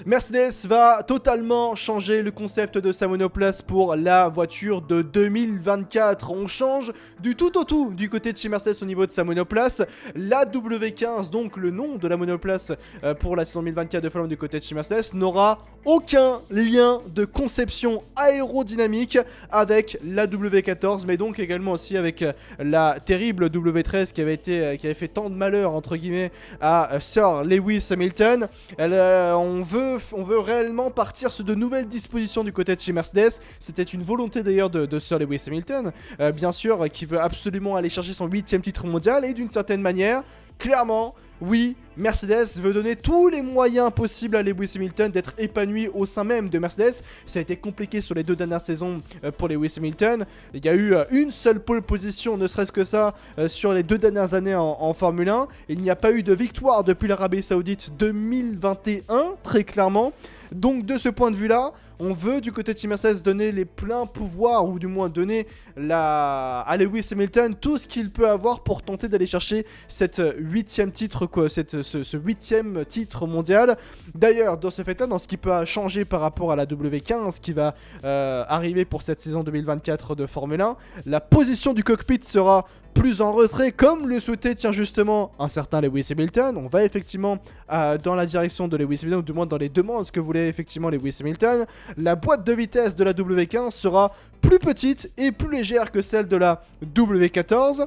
Mercedes va totalement changer le concept de sa monoplace pour la voiture de 2024. On change du tout au tout du côté de chez Mercedes au niveau de sa monoplace. La W15, donc le nom de la monoplace pour la saison 2024 de Formule 1 du côté de chez Mercedes, n'aura aucun lien de conception aérodynamique avec la W14, mais donc également aussi avec la terrible W13 qui avait fait tant de malheur entre guillemets à Sir Lewis Hamilton. On veut réellement partir sur de nouvelles dispositions du côté de chez Mercedes. C'était une volonté d'ailleurs de Sir Lewis Hamilton, bien sûr, qui veut absolument aller chercher son 8e titre mondial, et d'une certaine manière, clairement, oui, Mercedes veut donner tous les moyens possibles à Lewis Hamilton d'être épanoui au sein même de Mercedes. Ça a été compliqué sur les 2 dernières saisons pour Lewis Hamilton. Il y a eu une seule pole position, ne serait-ce que ça, sur les 2 dernières années en Formule 1. Il n'y a pas eu de victoire depuis l'Arabie Saoudite 2021, très clairement. Donc de ce point de vue-là, on veut du côté de chez Mercedes donner les pleins pouvoirs, ou du moins donner à Lewis Hamilton tout ce qu'il peut avoir pour tenter d'aller chercher cette 8e titre, ce 8e titre mondial. D'ailleurs, dans ce fait-là, dans ce qui peut changer par rapport à la W15 qui va arriver pour cette saison 2024 de Formule 1, la position du cockpit sera plus en retrait, comme le souhaitait justement un certain Lewis Hamilton. On va effectivement dans la direction de Lewis Hamilton, ou du moins dans les demandes que voulait effectivement Lewis Hamilton. La boîte de vitesse de la W15 sera plus petite et plus légère que celle de la W14.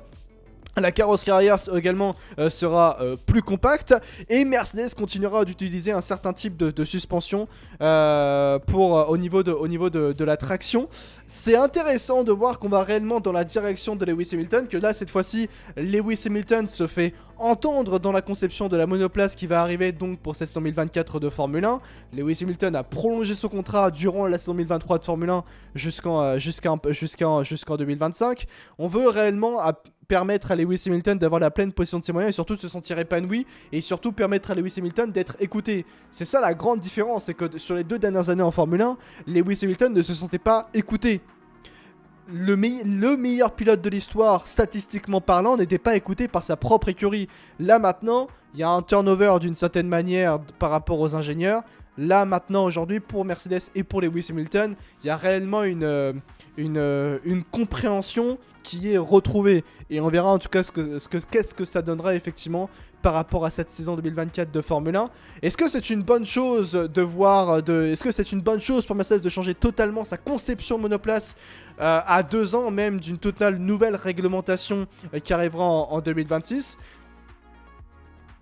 La carrosserie arrière également sera plus compacte, et Mercedes continuera d'utiliser un certain type de suspension au niveau de la traction. C'est intéressant de voir qu'on va réellement dans la direction de Lewis Hamilton, que là cette fois-ci Lewis Hamilton se fait entendre dans la conception de la monoplace qui va arriver donc pour cette saison 2024 de Formule 1. Lewis Hamilton a prolongé son contrat durant la saison 2023 de Formule 1 jusqu'en 2025. On veut réellement permettre à Lewis Hamilton d'avoir la pleine possession de ses moyens et surtout de se sentir épanoui, et surtout permettre à Lewis Hamilton d'être écouté. C'est ça la grande différence, c'est que sur les 2 dernières années en Formule 1, Lewis Hamilton ne se sentait pas écouté. Le meilleur pilote de l'histoire, statistiquement parlant, n'était pas écouté par sa propre écurie. Là maintenant, il y a un turnover d'une certaine manière par rapport aux ingénieurs. Là maintenant, aujourd'hui, pour Mercedes et pour Lewis Hamilton, il y a réellement une compréhension qui est retrouvée. Et on verra en tout cas qu'est-ce que ça donnera effectivement par rapport à cette saison 2024 de Formule 1. Est-ce que c'est une bonne chose est-ce que c'est une bonne chose pour Mercedes de changer totalement sa conception de monoplace à 2 ans même d'une totale nouvelle réglementation qui arrivera en 2026 ?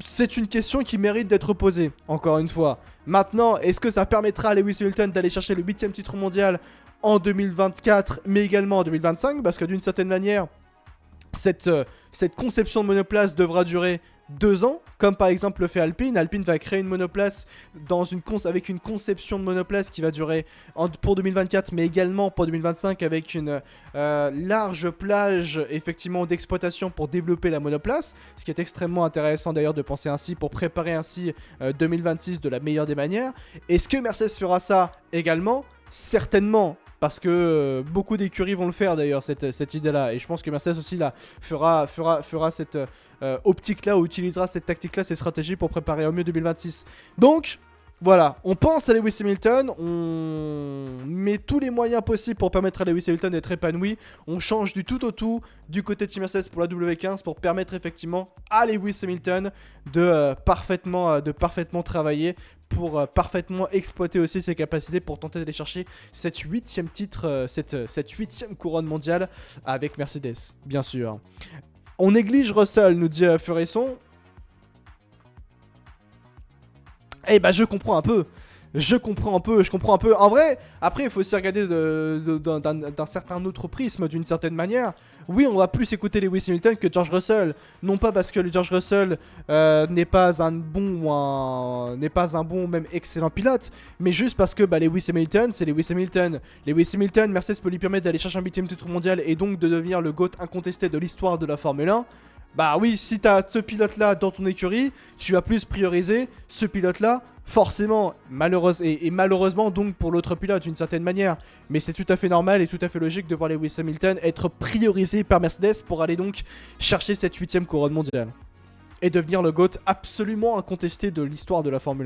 C'est une question qui mérite d'être posée, encore une fois. Maintenant, est-ce que ça permettra à Lewis Hamilton d'aller chercher le 8e titre mondial en 2024, mais également en 2025 ? Parce que d'une certaine manière, cette conception de monoplace devra durer 2 ans, comme par exemple le fait Alpine. Alpine va créer une monoplace avec une conception de monoplace qui va durer pour 2024, mais également pour 2025, avec une large plage effectivement d'exploitation pour développer la monoplace, ce qui est extrêmement intéressant d'ailleurs de penser ainsi pour préparer ainsi 2026 de la meilleure des manières. Est-ce que Mercedes fera ça également ? Certainement. Parce que beaucoup d'écuries vont le faire d'ailleurs, cette idée-là. Et je pense que Mercedes aussi là, fera cette optique-là, ou utilisera cette tactique-là, cette stratégie pour préparer au mieux 2026. Donc, voilà, on pense à Lewis Hamilton, on met tous les moyens possibles pour permettre à Lewis Hamilton d'être épanoui. On change du tout au tout du côté de Team Mercedes pour la W15 pour permettre effectivement à Lewis Hamilton de parfaitement travailler, pour parfaitement exploiter aussi ses capacités pour tenter d'aller chercher cette 8e titre, cette 8e couronne mondiale avec Mercedes, bien sûr. On néglige Russell, nous dit Furesson. Eh bah je comprends un peu. En vrai, après il faut aussi regarder d'un certain autre prisme, d'une certaine manière. Oui, on va plus écouter Lewis Hamilton que George Russell. Non pas parce que le George Russell n'est pas un bon ou même excellent pilote, mais juste parce que Lewis Hamilton, c'est Lewis Hamilton. Lewis Hamilton, Mercedes peut lui permettre d'aller chercher un 8e titre mondial et donc de devenir le GOAT incontesté de l'histoire de la Formule 1. Bah oui, si t'as ce pilote-là dans ton écurie, tu vas plus prioriser ce pilote-là, forcément, malheureusement donc pour l'autre pilote d'une certaine manière. Mais c'est tout à fait normal et tout à fait logique de voir Lewis Hamilton être priorisé par Mercedes pour aller donc chercher cette 8e couronne mondiale. Et devenir le GOAT absolument incontesté de l'histoire de la Formule 1.